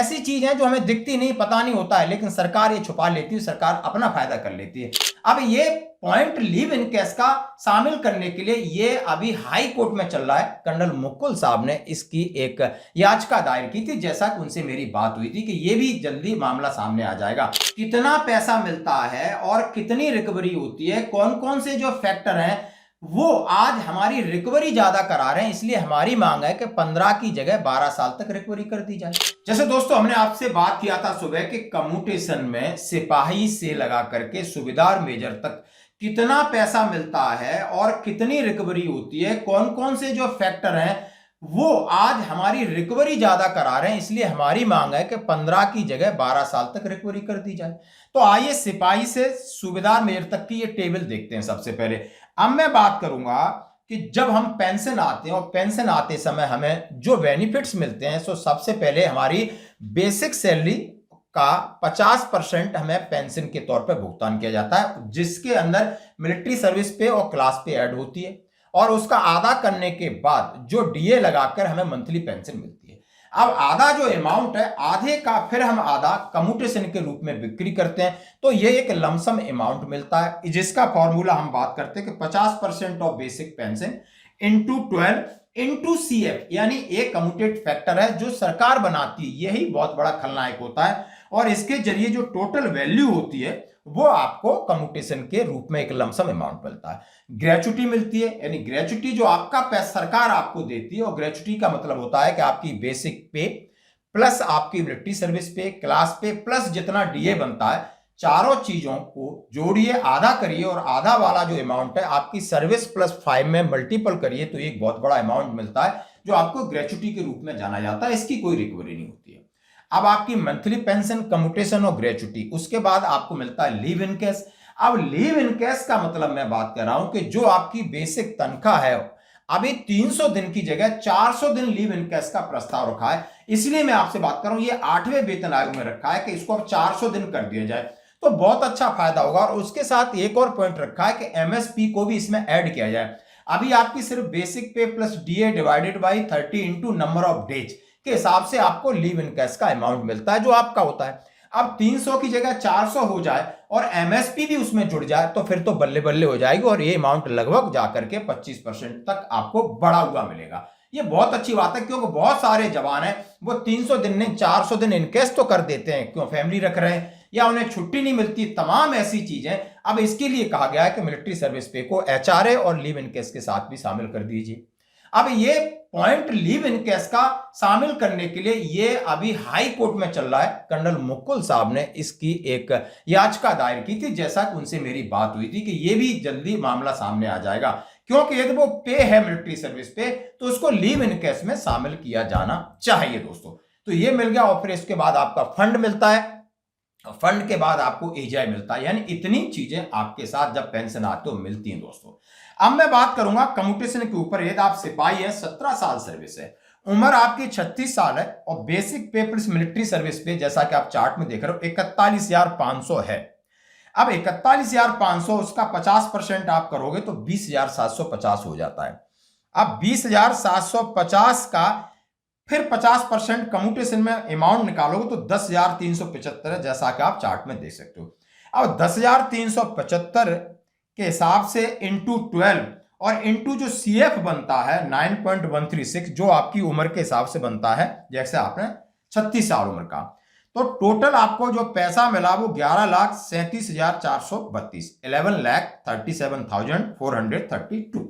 ऐसी चीज है जो हमें दिखती नहीं, पता नहीं होता है, लेकिन सरकार ये छुपा लेती है, सरकार अपना फायदा कर लेती है। अब ये पॉइंट लीव इन केस का शामिल करने के लिए ये अभी हाई कोर्ट में चल रहा है। कर्नल मुकुल साहब ने इसकी एक याचिका दायर की थी, जैसा कि उनसे मेरी बात हुई थी कि ये भी जल्दी मामला सामने आ जाएगा। कितना पैसा मिलता है और कितनी रिकवरी होती है, कौन कौन से जो फैक्टर हैं वो आज हमारी रिकवरी ज्यादा करा रहे हैं, इसलिए हमारी मांग है कि 15 की जगह 12 साल तक रिकवरी कर दी जाए। जैसे दोस्तों हमने आपसे बात किया था सुबह के कम्यूटेशन में सिपाही से लगा करके सूबेदार मेजर तक कितना पैसा मिलता है और कितनी रिकवरी होती है, कौन कौन से जो फैक्टर हैं वो आज हमारी रिकवरी ज्यादा करा रहे हैं, इसलिए हमारी मांग है कि 15 की जगह 12 साल तक रिकवरी कर दी जाए। तो आइए सिपाही से सूबेदार मेजर तक की ये टेबल देखते हैं। सबसे पहले अब मैं बात करूंगा कि जब हम पेंशन आते हैं और पेंशन आते समय हमें जो बेनिफिट्स मिलते हैं, तो सबसे पहले हमारी बेसिक सैलरी का 50% हमें पेंशन के तौर पर भुगतान किया जाता है, जिसके अंदर मिलिट्री सर्विस पे और क्लास पे ऐड होती है, और उसका आधा करने के बाद जो डीए लगाकर हमें मंथली पेंशन मिलती है। अब आधा जो अमाउंट है, आधे का फिर हम आधा कम्यूटेशन के रूप में बिक्री करते हैं, तो ये एक लमसम अमाउंट मिलता है, जिसका फॉर्मूला हम बात करते हैं कि 50% of basic pension into 12 into CF, यानी एक कम्यूटेट फैक्टर है जो सरकार बनाती है, यही बहुत बड़ा खलनायक होता है, और इसके जरिए जो टोटल वैल्यू होती है वो आपको कम्यूटेशन के रूप में एक लमसम अमाउंट मिलता है। ग्रेचुटी मिलती है, यानी ग्रेचुटी जो आपका पैसा सरकार आपको देती है, और ग्रेचुटी का मतलब होता है कि आपकी बेसिक पे प्लस आपकी मिलिट्री सर्विस पे, क्लास पे, प्लस जितना डीए बनता है, चारों चीजों को जोड़िए, आधा करिए, और आधा वाला जो अमाउंट है आपकी सर्विस प्लस 5 में मल्टीपल करिए, तो एक बहुत बड़ा अमाउंट मिलता है जो आपको ग्रेचुटी के रूप में जाना जाता है। इसकी कोई रिकवरी नहीं होती है। अब आपकी मंथली पेंशन, कम्यूटेशन और ग्रेचुटी, उसके बाद आपको मिलता है लीव इन केस। अब लीव इन केस का मतलब मैं बात कर रहा हूं कि जो आपकी बेसिक तनख्वाह है, अभी 300 दिन की जगह 400 दिन लीव इन केस का प्रस्ताव रखा है, इसलिए मैं आपसे बात कर रहा हूं, ये 8वें वेतन आयोग में रखा है कि इसको अब 400 दिन कर दिया जाए, तो बहुत अच्छा फायदा होगा। और उसके साथ एक और पॉइंट रखा है कि एमएसपी को भी इसमें ऐड किया जाए। अभी आपकी सिर्फ बेसिक पे plus DA divided by 30 into number of days के हिसाब से आपको लीव इन केस का अमाउंट मिलता है जो आपका होता है। अब 300 की जगह 400 हो जाए और एमएसपी भी उसमें जुड़ जाए, तो फिर तो बल्ले बल्ले हो जाएगी, और ये अमाउंट लगभग जाकर के 25% तक आपको बढ़ा हुआ मिलेगा। ये बहुत अच्छी बात है, क्योंकि बहुत सारे जवान हैं वो 300 दिन नहीं 400 दिन इनकेस तो कर देते हैं, क्यों, फैमिली रख रहे हैं या उन्हें छुट्टी नहीं मिलती, तमाम ऐसी चीजें। अब इसके लिए कहा गया है कि मिलिट्री सर्विस पे को एचआरए और लीव इन केस के साथ भी शामिल कर दीजिए। अब ये पॉइंट लीव इन केस का शामिल करने के लिए ये अभी हाई कोर्ट में चल रहा है। कर्नल मुकुल साहब ने इसकी एक याचिका दायर की थी, जैसा कि उनसे मेरी बात हुई थी कि ये भी जल्दी मामला सामने आ जाएगा, क्योंकि यदि वो पे है मिलिट्री सर्विस पे तो उसको लीव इन केस में शामिल किया जाना चाहिए दोस्तों। तो ये मिल गया, और फिर इसके बाद आपका फंड मिलता है, फंड के बाद आपको एजीआई मिलता है, यानी इतनी चीजें आपके साथ जब पेंशन आते हो मिलती हैं दोस्तों। अब मैं बात करूंगा कम्यूटेशन के ऊपर। यदि आप सिपाही है, 17 साल सर्विस है, उम्र आपकी 36 साल है, और बेसिक पे प्लस मिलिट्री सर्विस पे जैसा कि आप चार्ट में देख रहे हो 41,500 है। अब 41,500 उसका 50% आप करोगे तो 20,750 हो जाता है। अब 20,750 का फिर 50% कम्यूटेशन में अमाउंट निकालोगे तो 10,375 है, जैसा कि आप चार्ट में देख सकते हो। अब 10,375 के हिसाब से इंटू 12 और इंटू जो सीएफ बनता है 9.136, जो आपकी उम्र के हिसाब से बनता है, जैसे आपने 36 साल उम्र का, तो टोटल आपको जो पैसा मिला वो 11,37,432, 11,37,432।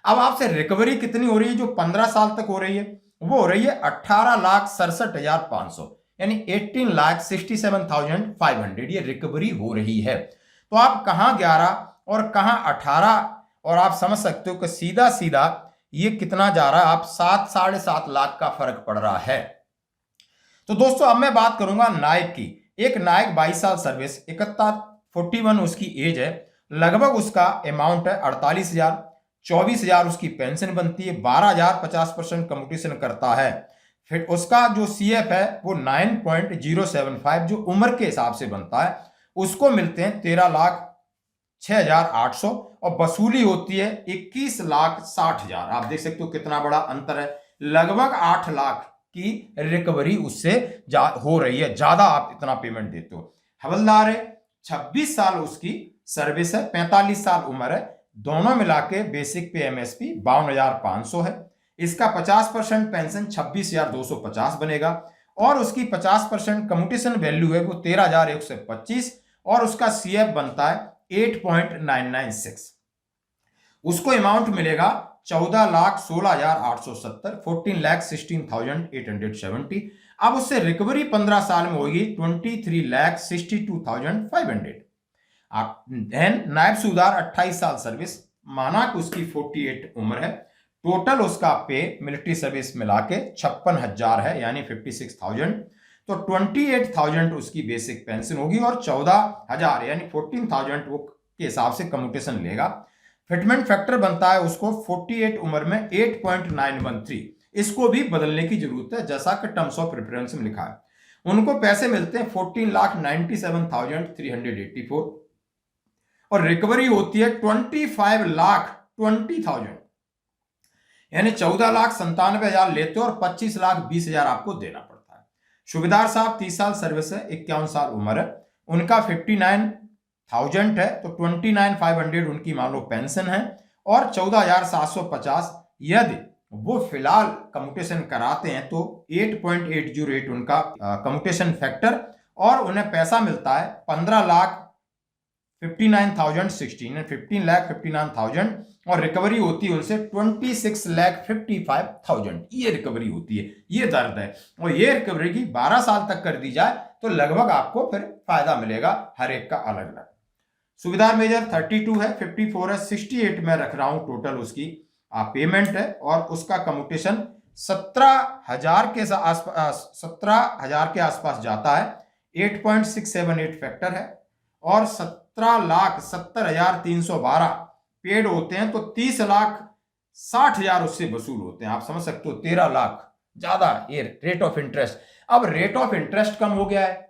अब आपसे रिकवरी कितनी हो रही है जो 15 साल तक हो रही है, वो हो रही है 18,67,500, यानी 18,67,500 ये रिकवरी हो रही है। तो आप कहां 11 और कहां 18, और आप समझ सकते हो कि सीधा सीधा ये कितना जा रहा है, आप 7-7.5 लाख का फर्क पड़ रहा है। तो दोस्तों अब मैं बात करूंगा नायक की। एक नायक 22 साल सर्विस, 41 उसकी एज है, लगभग उसका अमाउंट है 48,000, 24,000 उसकी पेंशन बनती है, 12,000 50% कम्यूटेशन करता है, फिर उसका जो सीएफ है वो 9.075 जो उम्र के हिसाब से बनता है, उसको मिलते हैं 13,06,800, और वसूली होती है 21,60,000। आप देख सकते हो कितना बड़ा अंतर है, लगभग 8 लाख की रिकवरी उससे हो रही है, ज्यादा आप इतना पेमेंट देते हो। हवलदार है, 26 साल उसकी सर्विस है, 45 साल उम्र है, दोनों मिला के बेसिक पे एमएसपी 52,500 है। इसका 50% पेंशन 26,250 बनेगा और उसकी 50% कम्यूटेशन वैल्यू है वो 13,125 और उसका सीएफ बनता है 8.996। उसको अमाउंट मिलेगा 14,16,870, 14,16,870। अब उससे रिकवरी 15 साल में होगी 23,62,500। देन नायब सूबेदार 28 साल सर्विस, माना कि उसकी 48 उम्र है, टोटल उसका पे मिलिट्री सर्विस मिला के 56,000 है यानी 56,000। तो 28,000 उसकी बेसिक पेंशन होगी और 14,000 यानी 14,000 वो के हिसाब से कम्यूटेशन लेगा। फिटमेंट फैक्टर बनता है उसको 48 उम्र में 8.913। इसको भी बदलने की जरूरत है जैसा कि टर्म्स ऑफ प्रेफरेंस में लिखा है। उनको पैसे मिलते हैं 14,97,384 और रिकवरी होती है 25,20,000 यानी 14,97,000 लेते हो और 25,20,000 आपको देना पड़ता है। सूबेदार साहब 30 साल सर्विस है, 51 साल उम्र है, उनका 59,000 है तो 29,500 उनकी मान लो पेंशन है और 14,750 यदि वो फिलहाल कम्यूटेशन कराते हैं तो 8.808 उनका कम्यूटेशन फैक्टर और उन्हें पैसा मिलता है 15,59,016 15,59,000 और रिकवरी होती है उनसे 26,55,000। ये रिकवरी होती है, ये दर्द है। और ये रिकवरी की 12 साल तक कर दी जाए तो लगभग आपको फिर फायदा मिलेगा, हर एक का अलग अलग। सूबेदार मेजर 32 है, 54 है, 68 में रख रहा हूं टोटल उसकी पेमेंट है और उसका कम्यूटेशन 17,000 के आसपास जाता है, 8.678 फैक्टर है और 17,70,312 पेड होते हैं तो 30,60,000 उससे वसूल होते हैं। आप समझ सकते हो 13 लाख ज्यादा ये रेट ऑफ इंटरेस्ट। अब रेट ऑफ इंटरेस्ट कम हो गया है,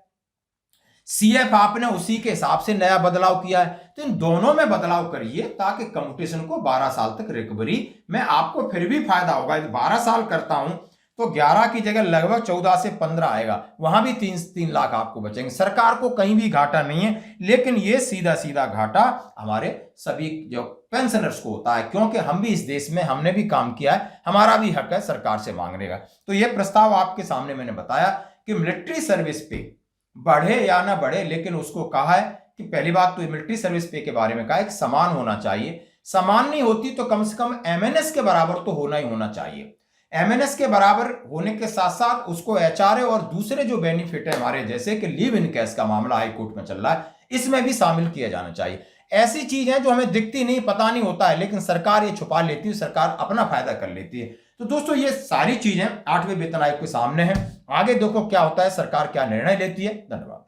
सीएफ आपने उसी के हिसाब से नया बदलाव किया है, तो इन दोनों में बदलाव करिए ताकि कम्यूटेशन को 12 साल तक रिकवरी में आपको फिर भी फायदा होगा। यदि 12 साल करता हूं तो 11 की जगह लगभग 14 से 15 आएगा, वहां भी 3 लाख आपको बचेंगे। सरकार को कहीं भी घाटा नहीं है, लेकिन ये सीधा सीधा घाटा हमारे सभी जो पेंशनर्स को होता है, क्योंकि हम भी इस देश में हमने भी काम किया है, हमारा भी हक है सरकार से मांगने का। तो ये प्रस्ताव आपके सामने मैंने बताया कि मिलिट्री सर्विस पे बढ़े या ना बढ़े, लेकिन उसको कहा है कि पहली बात तो मिलिट्री सर्विस पे के बारे में कहा है कि समान होना चाहिए। समान नहीं होती तो कम से कम एमएनएस के बराबर तो होना ही होना चाहिए। एमएनएस के बराबर होने के साथ साथ उसको एचआरए और दूसरे जो बेनिफिट है हमारे, जैसे कि लीव इन कैश का मामला हाई कोर्ट में चल रहा है, इसमें भी शामिल किया जाना चाहिए। ऐसी चीज है जो हमें दिखती नहीं, पता नहीं होता है, लेकिन सरकार ये छुपा लेती है, सरकार अपना फायदा कर लेती है। तो दोस्तों ये सारी चीजें 8वें वेतन आयोग के सामने है, आगे देखो क्या होता है, सरकार क्या निर्णय लेती है। धन्यवाद।